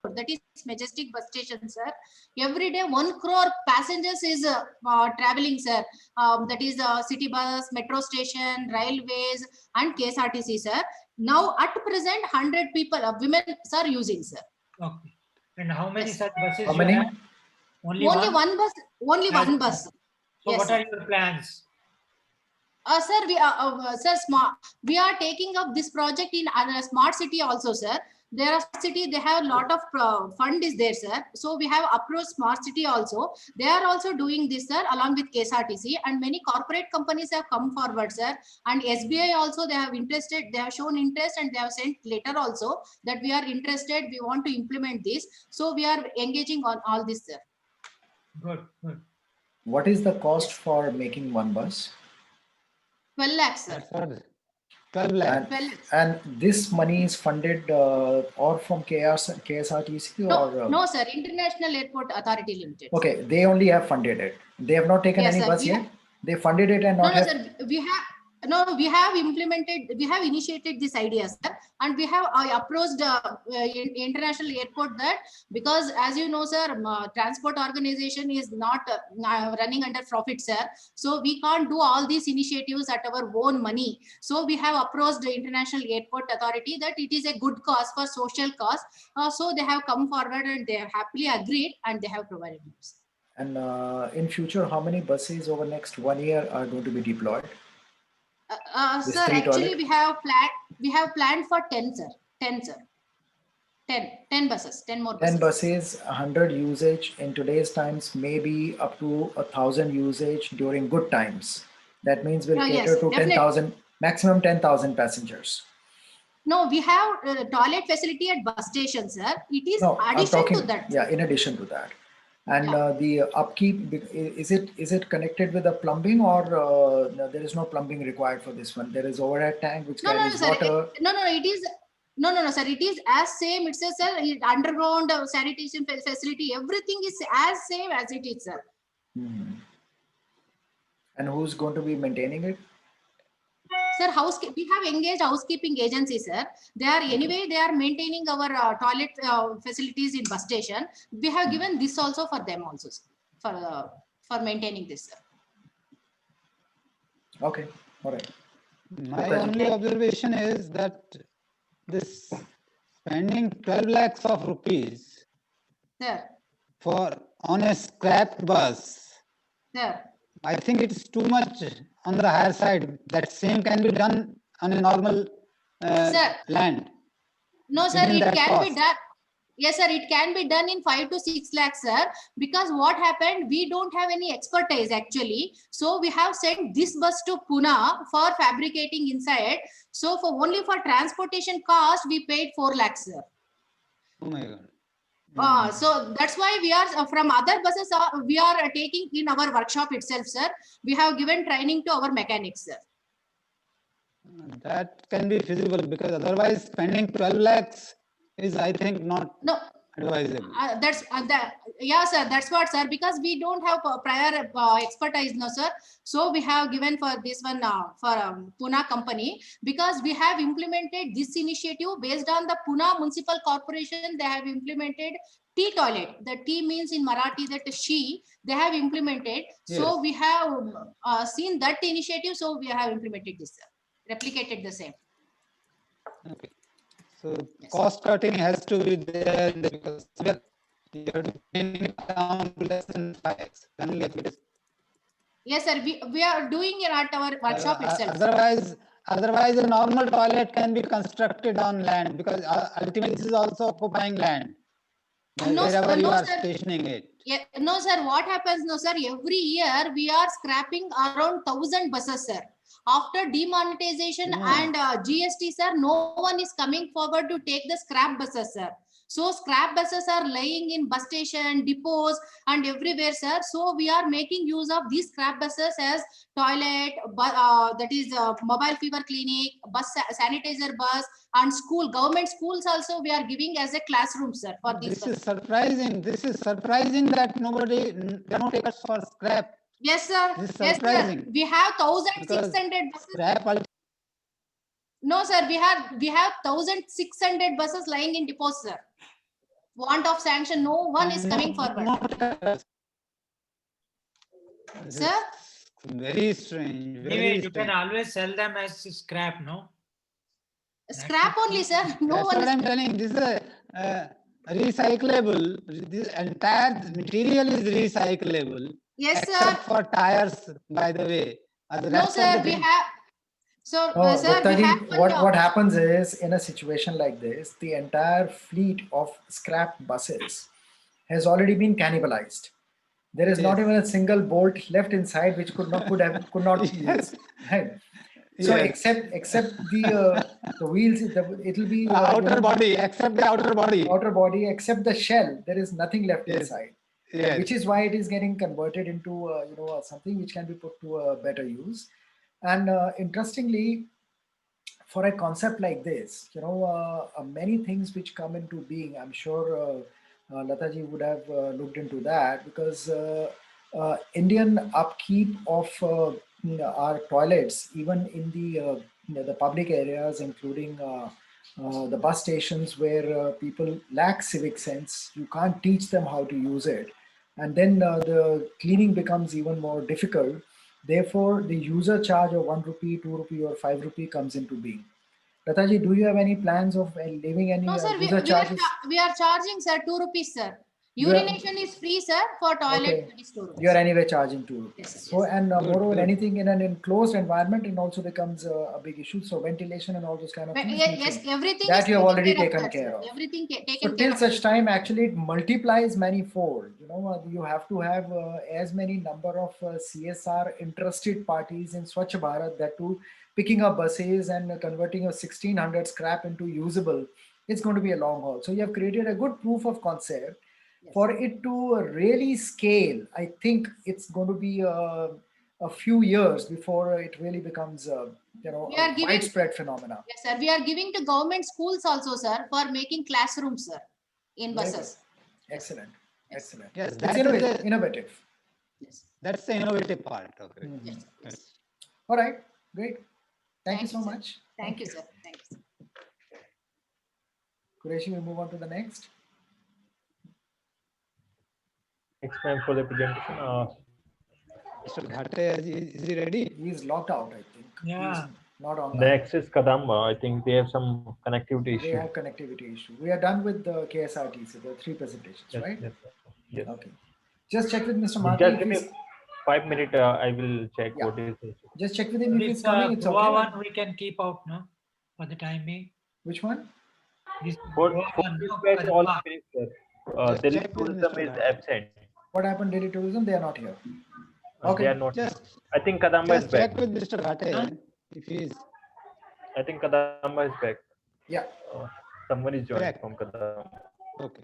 that is Majestic bus station, sir. Every day 1 crore passengers is traveling, sir. That is city bus, metro station, railways, and KSRTC, sir. Now at present 100 people, women, sir, using, sir. Okay. And how many Yes. such buses How you many? have? Only Only one bus. Only As one bus. So Yes, what sir. are your plans? Sir, sir, we are taking up this project in smart city also, sir. There are city, they have a lot of fund is there, sir. So we have approached smart city also. They are also doing this, sir, along with KSRTC, and many corporate companies have come forward, sir. And SBI also, they have interested, they have shown interest, and they have sent letter also that we are interested, we want to implement this. So we are engaging on all this, sir. Good, good. What is the cost for making one bus? 12 lakhs, sir. That's what 12 lakhs. 12 lakhs. And this money is funded or from KSRTC No, or? no, sir. International Airport Authority Limited. Okay, they only have funded it. They have not taken Yes, any sir. bus yet. They funded it and No, not no, have. sir. We have implemented, we have initiated this idea, sir, and we have approached international airport that, because as you know, sir, transport organization is not running under profit, sir. So we can't do all these initiatives at our own money. So we have approached the international airport authority that it is a good cause for social cause. So they have come forward and they have happily agreed and they have provided us. And in future, how many buses over next 1 year are going to be deployed? This Sir, three actually toilet? we have planned for 10, sir. 10, sir. 10 buses, 10 more buses. 10 buses, 100 usage in today's times, maybe up to 1,000 usage during good times. That means we'll cater Yes, to definitely. 10,000, maximum 10,000 passengers. No, we have toilet facility at bus station, sir. It is No, I'm addition talking, to that. yeah, in addition to that. And Yeah. the upkeep, is it connected with the plumbing, or no, there is no plumbing required for this one? There is overhead tank which No, carries sir. water. It is. No, sir. It is as same. It's a, sir, underground sanitation facility. Everything is as same as it is, sir. Hmm. And who's going to be maintaining it? Sir, we have engaged housekeeping agency, sir. They are anyway, they are maintaining our toilet facilities in bus station. We have given this also for them also, sir, for maintaining this, sir. Okay, all right. My Okay. only observation is that this spending 12 lakhs of rupees Sir, for on a scrap bus, sir. I think it's too much on the higher side. That same can be done on a normal Sir. land. No, sir, Within it that can be cost. done. Yes, sir, it can be done in 5 to 6 lakhs, sir. Because what happened, we don't have any expertise actually. So we have sent this bus to Pune for fabricating inside. So for only for transportation cost, we paid 4 lakhs, sir. Oh my God. So that's why we are from other buses, we are taking in our workshop itself, sir. We have given training to our mechanics, sir. That can be feasible, because otherwise spending 12 lakhs is, I think, not No. advisable. Yeah, sir, that's what, sir, because we don't have prior expertise, no, sir. So we have given for this one for Pune company, because we have implemented this initiative based on the Pune Municipal Corporation. They have implemented T toilet. The T means in Marathi that she, they have implemented. So Yes. we have seen that initiative. So we have implemented this, sir. Replicated the same. Okay. So cost cutting has to be there, because you have to bring it down to less than 5x. Then only it is. Yes, sir. We are doing it at our workshop itself. Otherwise, a normal toilet can be constructed on land, because ultimately this is also occupying land. No, Wherever you no, are sir. stationing it. Yeah, no, sir. What happens, no, sir? Every year we are scrapping around 1,000 buses, sir. After demonetization and GST, sir, no one is coming forward to take the scrap buses, sir. So scrap buses are laying in bus station, depots, and everywhere, sir. So we are making use of these scrap buses as toilet, that is mobile fever clinic, bus sanitizer bus, and government schools also we are giving as a classroom, sir, for these This buses. is surprising. This is surprising that there are no takers for scrap. Yes, sir. This is Yes, sir. surprising. We have Because 1,600 buses. scrap No, sir. We have 1,600 buses lying in depots, sir. want of sanction, no one is coming forward. This Sir? is very strange. Anyway, Very you can strange. always sell them as scrap, no? Scrap only, sir. No That's one what is. I'm telling. This is a recyclable. This entire material is recyclable. Yes, sir. Except for tires, by the way. The No, rest of sir, the we things- have. So, Oh, sir, we Guptaji, have one, what happens is in a situation like this, the entire fleet of scrap buses has already been cannibalized. There is not Yes. even a single bolt left inside which could not be Yes. used. Right. So Yes. except the wheels, it'll be The outer body, except the outer body. outer body, except the shell. There is nothing left Yes. inside. Yes. Which is why it is getting converted into something which can be put to a better use. And interestingly, for a concept like this, many things which come into being. I'm sure Lataji would have looked into that, because Indian upkeep of our toilets, even in the public areas, including the bus stations where people lack civic sense, you can't teach them how to use it, and then the cleaning becomes even more difficult. Therefore, the user charge of 1 rupee, 2 rupee, or 5 rupee comes into being. Lataji, do you have any plans of leaving any no, sir, user charges? we are charging, sir, 2 rupees, sir. You are- Urination is free, sir. For toilet, Okay. it is 2 rupees. You are anyway charging 2 rupees. Yes, sir, So, yes. and Good, moreover, good. anything in an enclosed environment, it also becomes a big issue. So, ventilation and all those kind of But things. yes, everything That is you have taken already care taken that, care sir. of. Everything So taken care till of. such time, actually, it multiplies manifold. You have to have as many number of CSR interested parties in Swachh Bharat, that too, picking up buses and converting a 1600 scrap into usable. It's going to be a long haul. So you have created a good proof of concept. Yes. For it to really scale, I think it's going to be a few years before it really becomes We are a giving- widespread phenomena. Yes, sir. We are giving to government schools also, sir, for making classrooms, sir, in Very buses. Excellent. Yes. Excellent. Yes, It's that is innovative. the- innovative. Yes. That's the innovative part of it. Mhm. Yes. Yes. All right. Great. Thank you Thank so you, sir. much. Thank you, sir. Thank you, sir. Qureshi, we move on to the next. Thanks, ma'am, for the presentation. Mr. Ghate, is he ready? He is locked out, I think. Yeah. He's not online. Next is Kadamba. I think they have some connectivity They issue. have connectivity issue. We are done with the KSRTC, the 3 presentations, Yes, right? yes, yes. Okay. Just check with Mr. Marty. Just If give me he's, 5 minutes. I will check Yeah. what is the issue. just check with him if he's This coming. It's Goa okay. one we can keep out, no? For the time being. Which one? This For Goa one, this no? batch, all Kadamba. finished, sir. Just Delhi check with tourism Mr. is Ghate. absent. What happened? Daily tourism? They are not here. They Okay. are not. Just, I think Kadamba is just back. check with Mr. Ghate Huh? if he is I think Kadamba is back. Yeah. Someone is joining Correct. from Kadamba. okay.